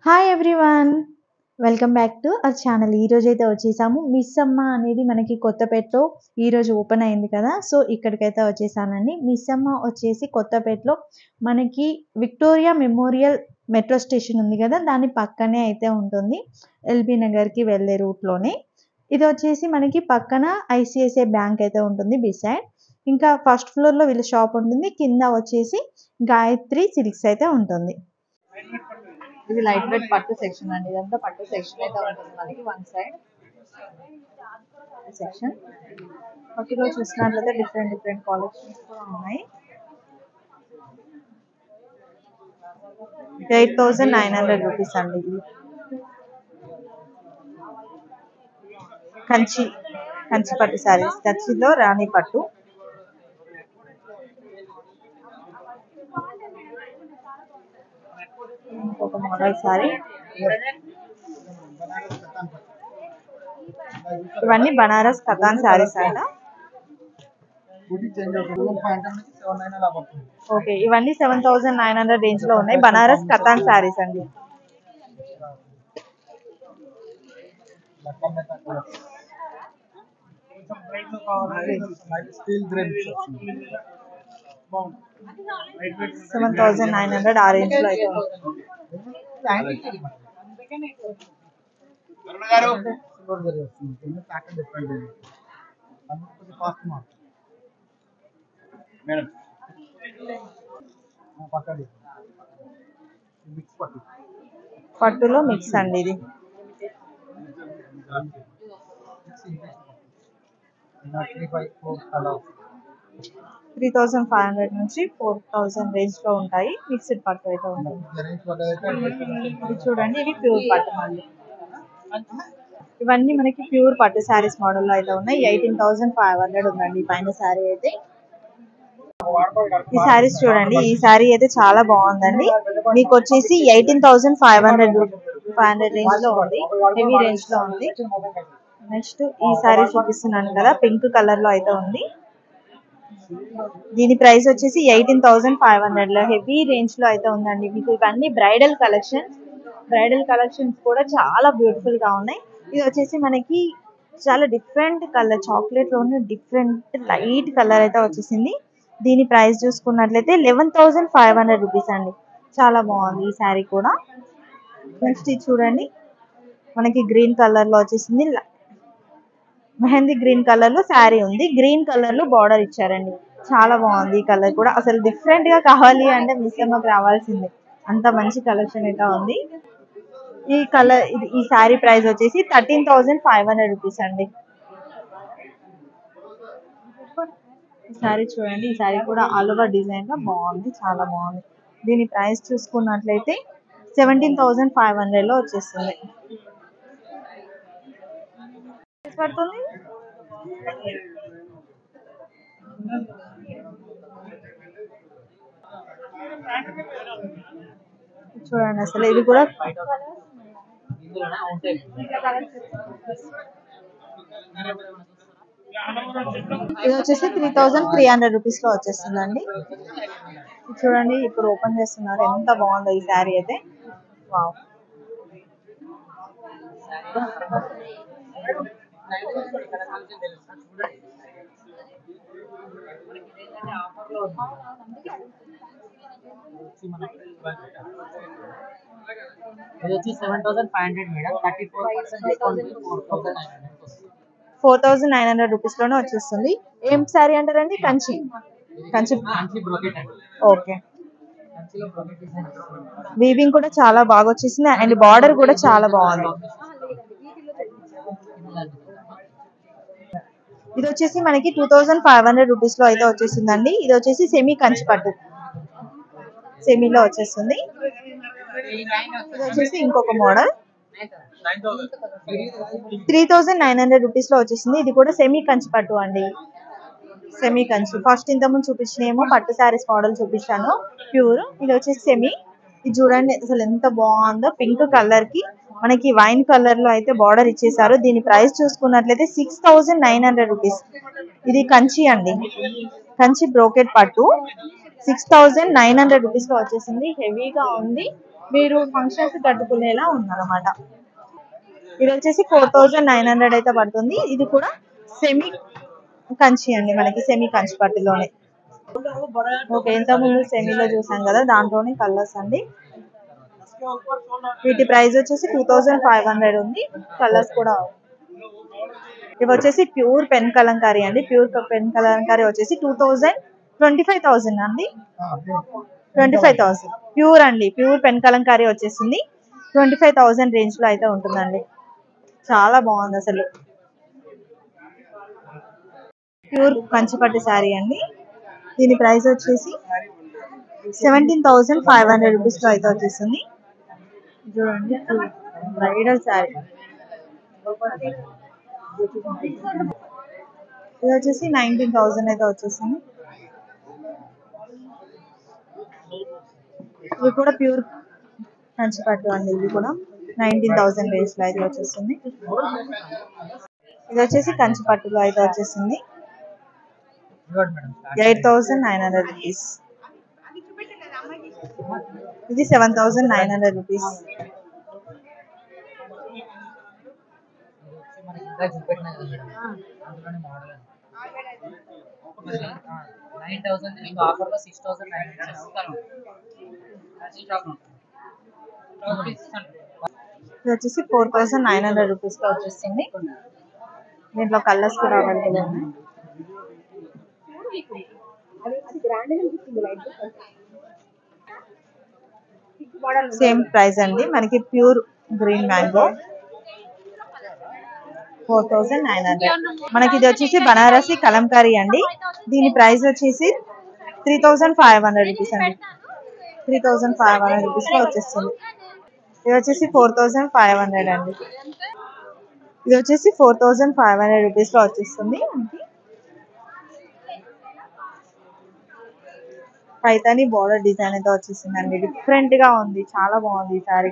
Hi everyone, welcome back to our channel. ఈరోజు అయితే వచ్చేసాము. మిస్ అమ్మ అనేది మనకి కొత్తపేటలో ఈరోజు ఓపెన్ అయింది కదా, సో ఇక్కడికైతే వచ్చేసానండి. మిస్ అమ్మ వచ్చేసి కొత్తపేటలో మనకి విక్టోరియా మెమోరియల్ మెట్రో స్టేషన్ ఉంది కదా, దాని పక్కనే అయితే ఉంటుంది. ఎల్బీ నగర్కి వెళ్ళే రూట్లోనే. ఇది వచ్చేసి మనకి పక్కన ఐసిఐసిఐ బ్యాంక్ అయితే ఉంటుంది బిసైడ్. ఇంకా ఫస్ట్ ఫ్లోర్లో వీళ్ళ షాప్ ఉంటుంది, కింద వచ్చేసి గాయత్రి సిల్క్స్ అయితే ఉంటుంది. ఇది లైట్ వెయిట్ పట్టు సెక్షన్ అండి. ఇదంతా పట్టు సెక్షన్ అయితే ఉంటుంది మనకి వన్ సైడ్ సెక్షన్. పట్టులో చూసినట్లయితే డిఫరెంట్ కలెక్షన్స్ కూడా ఉన్నాయి. 8,900 రూపీస్ అండి. ఇది కంచి పట్టు శారీస్, కంచిలో రాణి పట్టు. ఇంకొక మోడల్ సారీ. ఇవన్నీ బనారస్ కతాన్ శారీస్ అంట. ఓకే, ఇవన్నీ 7,900 రేంజ్ లో ఉన్నాయి. బనారస్ కతాన్ శారీస్ అండి. $7,900 ఆ రేంజ్ లో అయితే పట్టులో మిక్స్ అండి. ఇది 3,500 నుంచి 4,000 రేంజ్ లో ఉంటాయి. మిక్స్డ్ పట్టు అయితే ఉంటుంది. ఇది చూడండి, ఇది ప్యూర్ పట్టు మళ్ళీ. ఇవన్నీ మనకి ప్యూర్ పట్టు శారీస్ మోడల్లో అయితే ఉన్నాయి. 18,500 ఉందండి పైన శారీ అయితే. ఈ శారీస్ చూడండి, ఈ శారీ అయితే చాలా బాగుందండి. మీకు వచ్చేసి 18,500 రేంజ్ లో ఉంది, హెవీ రేంజ్ లో ఉంది. నెక్స్ట్ ఈ శారీ చూపిస్తున్నాను కదా, పింక్ కలర్ లో అయితే ఉంది. దీని ప్రైస్ వచ్చేసి 18,500 లో హెవీ రేంజ్ లో అయితే ఉందండి. మీకు ఇవన్నీ బ్రైడల్ కలెక్షన్స్ కూడా చాలా బ్యూటిఫుల్ గా ఉన్నాయి. ఇది వచ్చేసి మనకి చాలా డిఫరెంట్ కలర్, చాక్లెట్ లోనే డిఫరెంట్ లైట్ కలర్ అయితే వచ్చేసింది. దీని ప్రైస్ చూసుకున్నట్లయితే 11,500 రూపీస్ అండి. చాలా బాగుంది ఈ శారీ కూడా. నెక్స్ట్ ఇది చూడండి, మనకి గ్రీన్ కలర్ లో వచ్చేసింది. మెహందీ గ్రీన్ కలర్ లో శారీ ఉంది, గ్రీన్ కలర్ లో బార్డర్ ఇచ్చారండి. చాలా బాగుంది ఈ కలర్ కూడా. అసలు డిఫరెంట్ గా కావాలి అంటే మిస్ అమ్మకి రావాల్సిందే, అంత మంచి కలెక్షన్ అయితే ఉంది. ఈ కలర్ ఈ శారీ ప్రైస్ వచ్చేసి 13,500 రూపీస్ అండి. ఈ శారీ చూడండి, ఈ శారీ కూడా ఆల్ ఓవర్ డిజైన్ లో బాగుంది, చాలా బాగుంది. దీని ప్రైస్ చూసుకున్నట్లయితే 17,500 లో వచ్చేస్తుంది. పడుతుంది చూడండి, అసలు ఇది కూడా ఇది వచ్చేసి 3,300 రూపీస్ లో వచ్చేస్తుందండి. చూడండి, ఇప్పుడు ఓపెన్ చేస్తున్నారు, ఎంత బాగుందో ఈ శారీ అయితే. వావ్, ఇది వచ్చి 7,500 మేడం, 34% డిస్కౌంట్ 4,900. 4,900 రూపీస్ లోనే వచ్చేస్తుంది. ఏం శారీ అంటారండి? కంచి బ్రోకెట్ అండి. ఓకే, వీవింగ్ కూడా చాలా బాగా వచ్చేసింది అండ్ బార్డర్ కూడా చాలా బాగుంది. ఇది వచ్చేసి మనకి 2,500 రూపీస్ లో అయితే వచ్చేసిందండి. ఇది వచ్చేసి సెమీ కంచి పట్టు, సెమీలో వచ్చేస్తుంది. ఇది వచ్చేసి ఇంకొక మోడల్ 3,900 రూపీస్ లో వచ్చేసింది. ఇది కూడా సెమీ కంచి పట్టు అండి, సెమీ కంచి. ఫస్ట్ ఇంతకుముందు చూపించినేమో పట్టు శారీస్ మోడల్ చూపించాను ప్యూర్, ఇది వచ్చేసి సెమీ. ఇది చూడండి అసలు ఎంత బాగుందో, పింక్ కలర్ కి మనకి వైన్ కలర్ లో అయితే బార్డర్ ఇచ్చేసారు. దీని ప్రైస్ చూసుకున్నట్లయితే 6,900 రూపీస్. ఇది కంచి అండి, కంచి బ్రోకెట్ పట్టు 6,900 రూపీస్ లో వచ్చేసింది. హెవీగా ఉంది, మీరు ఫంక్షన్స్ కట్టుకునేలా ఉందన్నమాట. ఇది వచ్చేసి 4900 అయితే పడుతుంది. ఇది కూడా సెమీ కంచి అండి, మనకి సెమీ కంచి పట్టులోనే. ఓకే, ఇంతకుముందు సెమీలో చూసాం కదా, దాంట్లోనే కలర్స్ అండి. వీటి ప్రైస్ వచ్చేసి 2500 ఉంది. కలర్స్ కూడా. ఇవి వచ్చేసి ప్యూర్ పెన్ కలంకారీ అండి. ప్యూర్ పెన్ కలంకారీ వచ్చేసి 25,000 అండి. 25,000 ప్యూర్ అండి. ప్యూర్ పెన్ కలంకారీ వచ్చేసింది 25,000 రేంజ్ లో అయితే ఉంటుందండి. చాలా బాగుంది అసలు. ప్యూర్ కంచిపట్టు శారీ అండి. దీని ప్రైస్ వచ్చేసి 17,500 రూపీస్ లో అయితే వచ్చేస్తుంది. చూడండి, బ్రైడల్ శారీ. ఇది వచ్చేసి 19,000 అయితే వచ్చేసింది. ఇది కూడా ప్యూర్ కంచిపట్టు అండి. ఇది కూడా 19,000 రేంజ్ లో అయితే వచ్చేస్తుంది. ఇది వచ్చేసి కంచిపట్టులో అయితే వచ్చేసింది 8,900 రూపీస్. ఇది 7,900 రూపీస్. ఇది వచ్చేసి 4,900 రూపీస్ లో వచ్చేస్తుంది. దీంట్లో కలర్స్ కూడా అవైలబుల్ ఉన్నాయి. సేమ్ ప్రైస్ అండి, మనకి ప్యూర్ గ్రీన్ మ్యాంగో 4,900. మనకి ఇది వచ్చేసి బనారసి కలంకారీ అండి. దీని ప్రైస్ వచ్చేసి 3,500 రూపీస్ అండి. 3,500 రూపీస్ లో వచ్చేస్తుంది. ఇది వచ్చేసి 4,500 అండి. ఇది వచ్చేసి 4,500 రూపీస్ లో వచ్చేస్తుంది. పైతాని బోర్డర్ డిజైన్ అయితే వచ్చేసింది అండి. డిఫరెంట్ గా ఉంది, చాలా బాగుంది ఈ శారీ.